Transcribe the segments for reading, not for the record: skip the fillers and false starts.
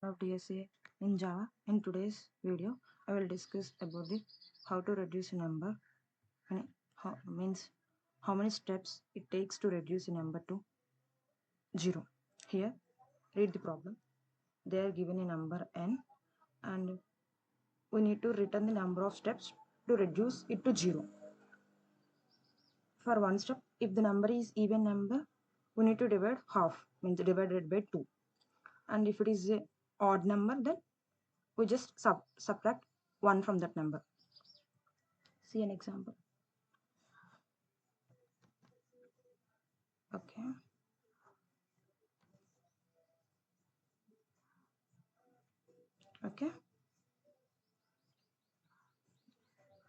of DSA in Java. In today's video, I will discuss about the how to reduce a number and how many steps it takes to reduce a number to 0. Here, read the problem. They are given a number n and we need to return the number of steps to reduce it to 0. For one step, if the number is even number, we need to divide half, means divided by 2. And if it is a odd number, then we just subtract 1 from that number. See an example. Okay. Okay.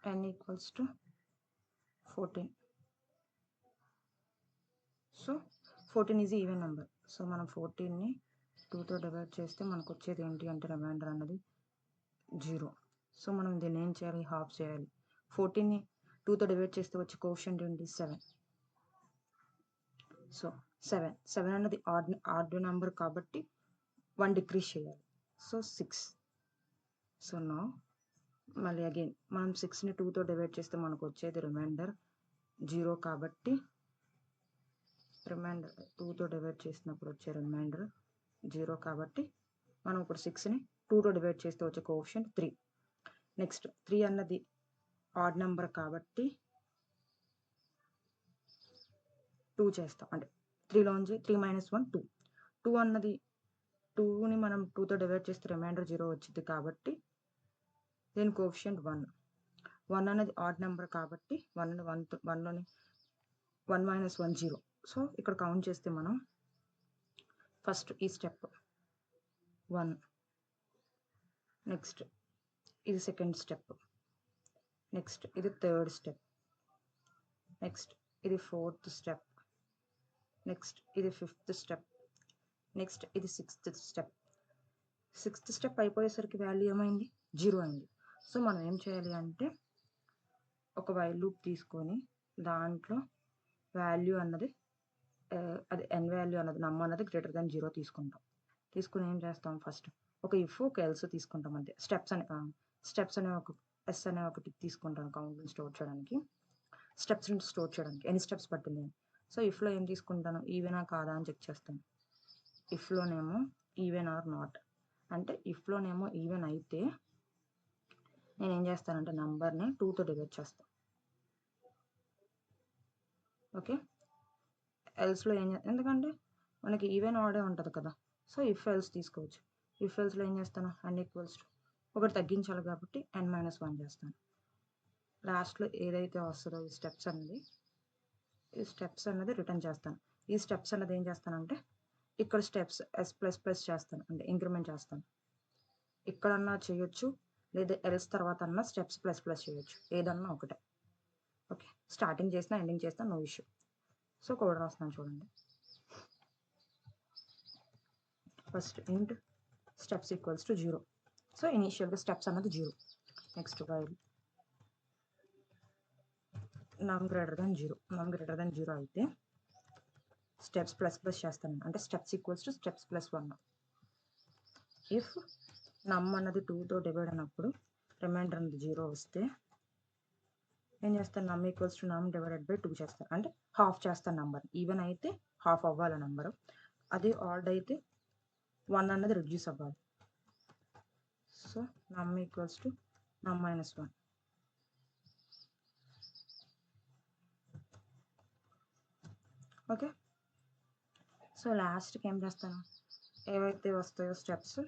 N equals to 14. So 14 is even number. So మనం 14ని 2తో divide చేస్తే మనకు వచ్చేది ఏంటి అంటే reminder అన్నది 0. So మనం దీన్ని ఏం చేయాలి, హాఫ్ చేయాలి. 14ని 2తో డివైడ్ చేస్తే వచ్చే కోఎఫిషియంట్ ఏంటి, 7. సో 7 అన్నది ఆడ్ నెంబర్ కాబట్టి 1 డిక్రీజ్ చేయాలి. సో 6. సో నా మళ్ళీ అగైన్ మనం 6ని 2తో డివైడ్ చేస్తే మనకు వచ్చేది రిమైండర్ 0 కాబట్టి రిమైండర్ 2తో డివైడ్ చేసినప్పుడు వచ్చే రిమైండర్ 0 కాబట్టి మనం ఇప్పుడు 6ని 2తో డివైడ్ చేస్తే వచ్చే కోఎఫిషియంట్ 3. నెక్స్ట్ 3 అన్నది ఆడ్ నెంబర్ కాబట్టి 2 చేస్తాం, అంటే 3లోంచి 3 - 1 2. 2 అన్నది 2ని మనం 2తో డివైడ్ చేస్తే రిమైండర్ 0 వచ్చింది కాబట్టి దీని కోఎఫిషియంట్ 1. 1 అనేది ఆడ్ నెంబర్ కాబట్టి 1లోని 1 - 1 0. సో ఇక్కడ కౌంట్ చేస్తే మనం ఫస్ట్ ఈ స్టెప్ 1, నెక్స్ట్ ఇది సెకండ్ స్టెప్, నెక్స్ట్ ఇది థర్డ్ స్టెప్, నెక్స్ట్ ఇది ఫోర్త్ స్టెప్, నెక్స్ట్ ఇది ఫిఫ్త్ స్టెప్, నెక్స్ట్ ఇది సిక్స్త్ స్టెప్. సిక్స్త్ స్టెప్ అయిపోయేసరికి వాల్యూ ఏమైంది, 0 అయింది. సో మనం ఏం చేయాలి అంటే ఒక వైల్ లూప్ తీసుకొని దాంట్లో వాల్యూ అన్నది అది ఎన్ వాల్యూ అన్నది నమ్ అన్నది గ్రేటర్ దాన్ 0 తీసుకుంటాం. తీసుకుని ఏం చేస్తాం, ఫస్ట్ ఒక ఇఫ్ ఒక ఎల్స్ తీసుకుంటాం. అంతే. స్టెప్స్ అనే ఒక ఎస్ అనే ఒకటి తీసుకుంటాం కౌంట్ని స్టోర్ చేయడానికి, స్టెప్స్ని స్టోర్ చేయడానికి ఎన్ని స్టెప్స్ పట్టింది అని. సో ఇఫ్లో ఏం తీసుకుంటాను, ఈవెనా కాదా అని చెక్ చేస్తాను. ఇఫ్లోనేమో ఈవెన్ ఆర్ నాట్, అంటే ఇఫ్లోనేమో ఈవెన్ అయితే నేను ఏం చేస్తానంటే నంబర్ని 2తో డివైడ్ చేస్తాను. ఓకే. ఎల్స్లో ఎందుకంటే మనకి ఈవెన్ ఆడే ఉంటుంది కదా, సో ఇఫ్ ఎల్స్ తీసుకోవచ్చు. ఇఫ్ ఎల్స్లో ఏం చేస్తాను, n ఈక్వల్స్ టు ఒకటి తగ్గించాలి కాబట్టి n - 1 చేస్తాను. లాస్ట్లో ఏదైతే వస్తుందో ఈ స్టెప్స్ అన్నది రిటర్న్ చేస్తాను. ఈ స్టెప్స్ అన్నది ఏం చేస్తానంటే ఇక్కడ స్టెప్స్ S++ చేస్తాను, అంటే ఇంక్రిమెంట్ చేస్తాను. ఇక్కడన్నా చేయొచ్చు, లేదా ఎల్స్ తర్వాత అన్నా స్టెప్స్ ++ చేయొచ్చు, ఏదన్నా ఒకటే. ఓకే. స్టార్టింగ్ చేసినా ఎండింగ్ చేసినా నో ఇష్యూ. సో కోడ్ రాస్తున్నాను చూడండి. ఫస్ట్ ఇంట్ స్టెప్స్ ఈక్వల్స్ టు 0. సో ఇనీషియల్గా స్టెప్స్ అన్నది 0. నెక్స్ట్ వైల్ నమ్ గ్రేటర్ దాన్ 0 అయితే స్టెప్స్ ++ చేస్తాను, అంటే steps equals to steps +1. If నమ్ అన్నది 2తో డివైడ్ అయినప్పుడు రిమైండర్ అన్నది 0 వస్తే ఏం చేస్తాను, నమ్ ఈక్వల్స్ టు నమ్ డివైడెడ్ బై 2 చేస్తాను, అంటే హాఫ్ చేస్తాను నెంబర్. ఈవెన్ అయితే హాఫ్ అవ్వాలి నెంబరు, అదే ఆడ్ అయితే 1 అన్నది రిడ్యూస్ అవ్వాలి. సో నమ్ ఈక్వల్స్ టు నమ్ - 1. ఓకే. సో లాస్ట్కి ఏం చేస్తాను, ఏవైతే వస్తాయో స్టెప్స్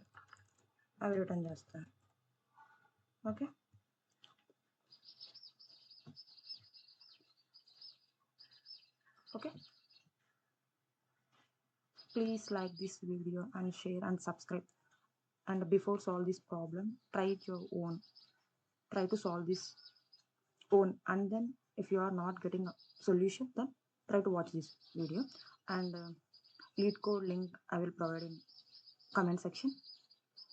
అవి రిటర్న్ చేస్తాను. Okay. Okay, please like this video and share and subscribe. And before solve this problem, try to solve this own, and then if you are not getting a solution, then try to watch this video. And lead code link I will provide in comment section.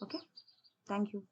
Okay, thank you.